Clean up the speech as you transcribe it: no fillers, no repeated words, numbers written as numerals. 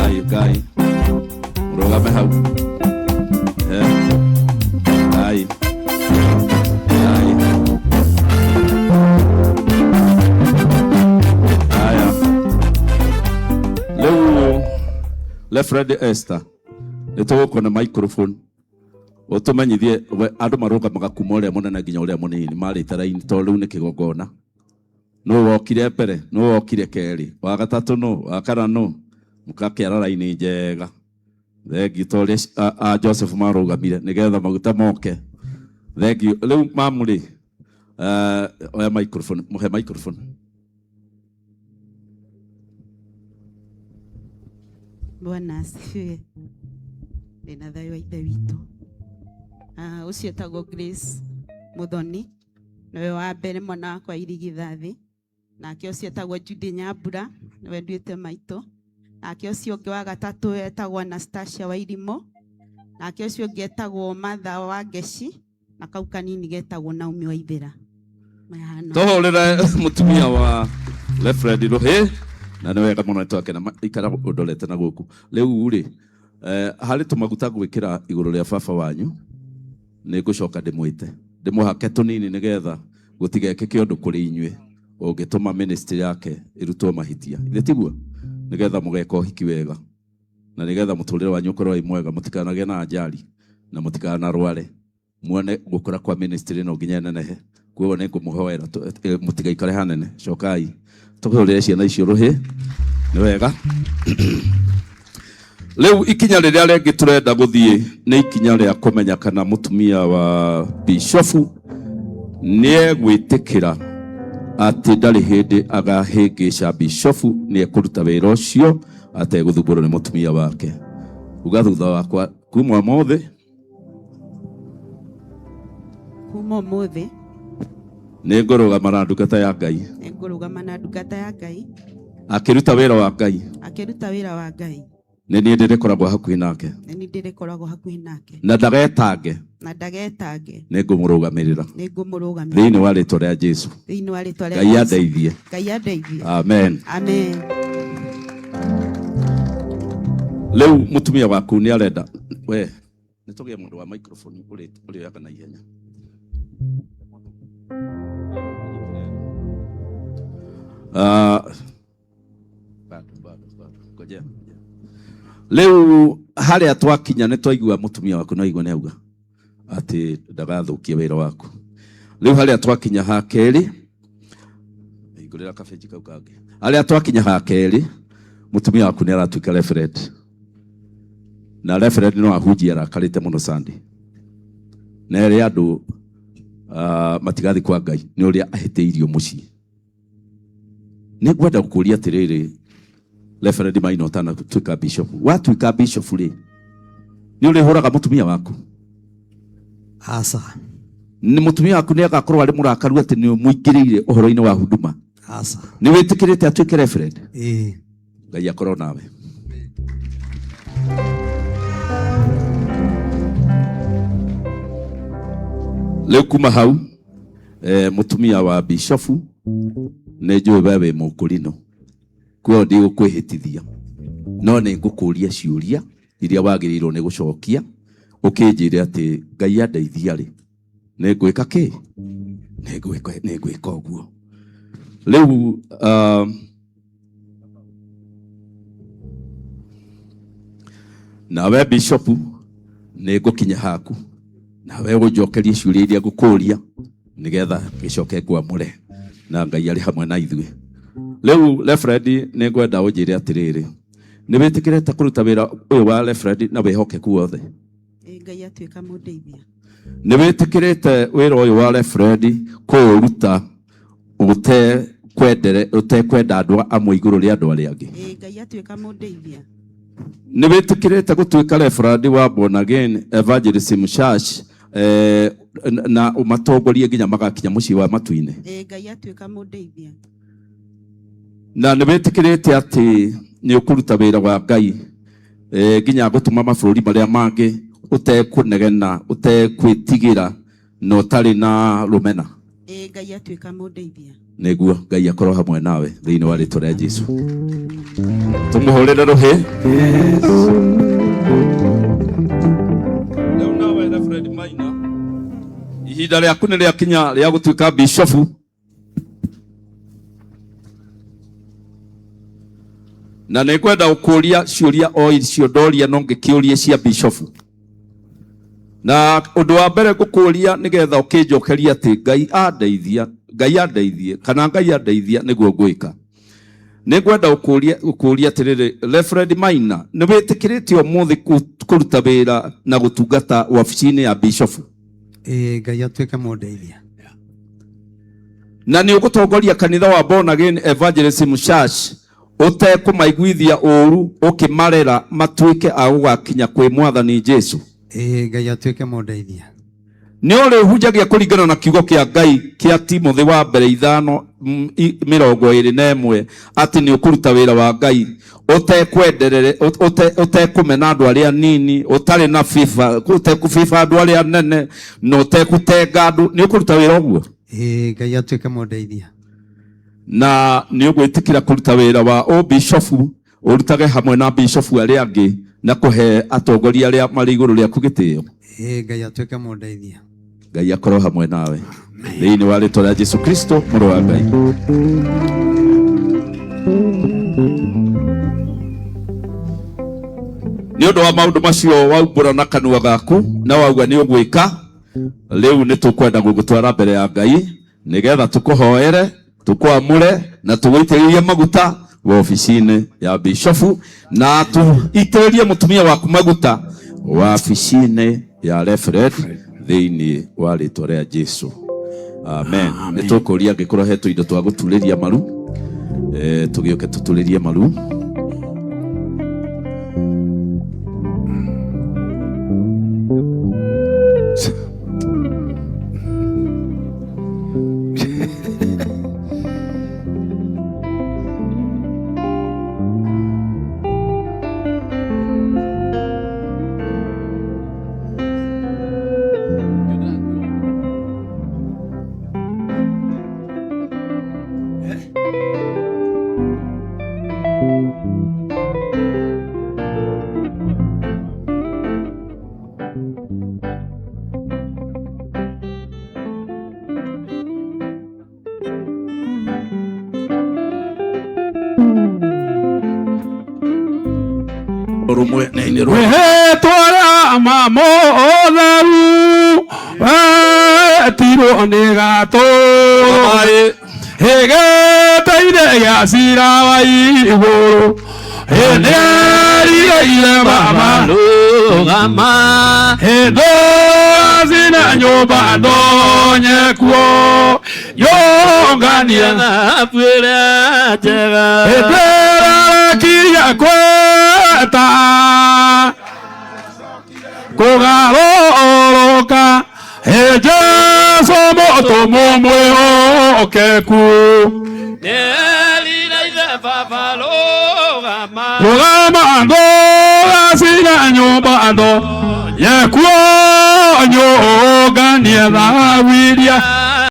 Ngai mrogame hau Ngai aya leo le Fred Esther nitoko na microphone otumanyithie andu maroka magakuma uria munene nginya uria munini mari taraini to riu ni kigogona no wokire mbere no wokire keri wa gatatu no wa kana no mukakiara raini njega thegi tole Joseph marugamire nigetha maguta moke thegi riu mamuri oya microphone muhe microphone. Bwana asifiwe. Ndina thayo wa ithe witũ. Ucio etagwo Grace Muthoni niwe wa mbere mwana wakwa irigithathi, nake ucio etagwo Judy Nyambura niwe nduĩte maitũ, nake ucio ũngĩ wa gatatũ etagwo Anastasia Wairimo, nake ucio ũngĩ etagwo Martha wa Ngeci, na kau kanini getagwo Naomi Waithĩra. Tohorera mutumia wa Lefred Rohe na niwe wega mũno twake na ikara ũndorete na gũkũ rĩu rĩ harĩ tũmaguta gwĩkĩra igũrũ rĩa baba wanyu nĩ ngũcoka ndĩmwĩte ndĩmũhake tũnini nĩgetha gũtigeke kĩndũ kũrĩ inyuĩ ũngĩtũma ministry yake ĩrutwo mahitia ithe tiguo nĩgetha mũgeka ũhiki wega na nĩgetha mũtũrĩre wanyu ũkorwo wĩ mwega mũtikanagĩe na ajali na mũtikanarware muone gũkũra kwa ministry no nginya nenehe kuo nĩ ngũmũhoera mũtigaikare hanene cokai tũkũrĩre ciana icio Rohe nĩ wega. Leo ikinya rĩrĩa rĩngĩ turenda gũthiĩ nĩ ikinya rĩa kũmenya kana mũtumia wa bishofu nĩ gwĩtĩkĩra atĩ ndarĩ hĩndĩ agahĩngĩca bishofu nĩ ekũruta wĩra ũcio ategũthumbũrwo nĩ mũtumia wake. Uga thutha wakwa kuma ũmũthĩ nĩ ngũrũgama na ndungata ya Ngai akĩruta wĩra wa Ngai nĩ niĩ ndĩrĩkoragwo hakuhĩ nake na ndagetange nĩ ngũmũrũgamĩrĩra thĩinĩ wa rĩĩtwa rĩa Jesũ. Ngai andeithie. Amen. Rĩu mũtumia waku nĩ arenda we nĩ tũgĩe mũndũ wa microphone ũrĩ yaka na ihenya. Leo harĩa twakinya nĩ twaigua mũtumia waku no igua nĩ auga atĩ ndagathukie wĩra waku. Leo harĩa twakinya ha kerĩ igũrĩra kabeci kau kangĩ harĩa twakinya ha kerĩ mũtumia waku nĩ aratuĩka Reverend na Reverend no ahunjia arakarĩte mũno Sunday na ĩrĩa andũ matigathi kwa Ngai nĩ ũrĩa ahĩtĩirio mũciĩ. Nĩ ngwenda gũkũria atĩrĩrĩ Reverend Maina tana tuĩka bishop watuĩka bishop rĩ nĩ ũrĩhũraga mũtumia waku? Aca. Nĩ mũtumia waku nĩ agakorwo arĩ mũrakaru atĩ nĩ mũingĩrĩire ũhoro-inĩ wa huduma? Aca. Nĩ wĩtĩkĩrĩte atuĩke Reverend? Ngai akorwo nawe. Leo kuma hau mũtumia wa bishop nĩ njũĩ wewe mũkũrino kuo ndigũkwĩhĩtithia no nĩ ngũkũria ciũria iria wagĩrĩirwo nĩ gũcokia ũkĩnjĩre atĩ Ngai andeithia rĩ nĩ ngwĩka kĩ? Nĩ ngwĩka ũguo. Rĩu nawe bishop nĩ ngũkinya haku nawe ũnjokerie ciũria iria ngũkũria nĩgetha gĩcoke ngwamũre na Ngai arĩ hamwe na ithuĩ. Leo Reverend nĩ ngwenda ũnjĩre atĩrĩrĩ nĩ wĩtĩkĩrĩte kũruta wĩra ũyũ wa Reverend na wĩhokeku wothe? Ngai atuĩka mũndeithia. Nĩ wĩtĩkĩrĩte wĩra ũyũ wa Reverend kũruta ũtekwenda andũ amwe igũrũ rĩa andũ arĩa angĩ? Ngai atuĩka mũndeithia. Nĩ wĩtĩkĩrĩte gũtuĩka Reverend wa Born Again Evangelism Church na ũmatongorie nginya magakinya mũciĩ wa matu-inĩ? Ngai atuĩka mũndeithia. Na nĩ wĩtĩkĩrĩte atĩ nĩ ũkũruta wĩra wa Ngai nginya gũtũma mabũrũri marĩa mangĩ ũtekũnegena ũtekwĩtigĩra na ũtarĩ na rũmena? Ngai atuĩka mũndeithia. Nĩguo Ngai akorwo hamwe nawe thĩinĩ wa rĩĩtwa rĩa Jesũ. Tũmũhũrĩre rũhĩ. Rĩu nawe Reverend Maina, ihinda rĩaku nĩ rĩakinya rĩa gũtuĩka bishofu. Na nĩngwenda gũkũria ciũria o icio ndoria no ngĩkĩũrie cia bishofu. Na ũndũ wa mbere ngũkũria nĩgetha ũkĩnjokeria atĩ Ngai andeithie kana Ngai andeithia nĩguo ngwĩka. Nĩngwenda gũkũria atĩrĩrĩ, Reverend Maina, nĩ wĩtĩkĩrĩte ũmũthĩ kũruta wĩra na gũtungata wabici-inĩ ya bishofu? Ngai atuĩke mũndeithia. Na nĩ ũgũtongoria kanitha wa Born Again Evangelism Church ũtekũmaiguithia ũru, ũkĩmarera matuĩke a gũgakinya kwĩ Mwathani Jesũ? Ngai atuĩke mũndeithia. Nĩ ũrĩhunjagia kũringana na kiugo kĩa Ngai kĩa Timothĩ wa mbere 5:21 atĩ nĩ ũkũruta wĩra wa Ngai ũtekũmena andũ arĩa nini, ũtarĩ na FIFA, ũtekũbiba andũ arĩa nene, na ũtekũtenga andũ. Nĩ ũkũruta wĩra ũguo? Ngai atuĩke mũndeithia. Na nĩ ũgwĩtĩkĩra kũruta wĩra wa ũbishofu ũrutage hamwe na bishofu arĩa angĩ na kũhe atongoria arĩa marĩ igũrũ rĩaku gĩtĩo? Ngai atuĩke mũndeithia. Ngai akorwo hamwe nawe thĩinĩ wa rĩĩtwa rĩa Jesũ Kristo mũrũ wa Ngai. Nĩ ũndũ wa maũndũ macio waumbũra na kanua gaku na wauga nĩ ũgwĩka, rĩu nĩ tũkwenda gũgũtwara mbere ya Ngai nĩgetha tũkũhoere, tũkwamũre na tũgũitĩrĩrie maguta wabici-inĩ ya bishofu, na tũitĩrĩrie mũtumia waku maguta wabici-inĩ ya Reverend thĩinĩ wa rĩĩtwa rĩa Jesũ. Amen. Nĩ tũkũria angĩkorwo hetwo indo twa gũturĩria maru, tũgĩũke tũturĩrie maru. Twara mamo otheru tiro negato hegeteire ya cira wa igũrũ henderire mama rũgama hendo cina nyũmba ndonye kuo yongania na bwĩra njega hendera kiria kweta kũgarũrũka Jesu mũtũ mũmwĩhokeku rũgama ndũgacina nyũmba ndonye kuo nyũnganie thawiria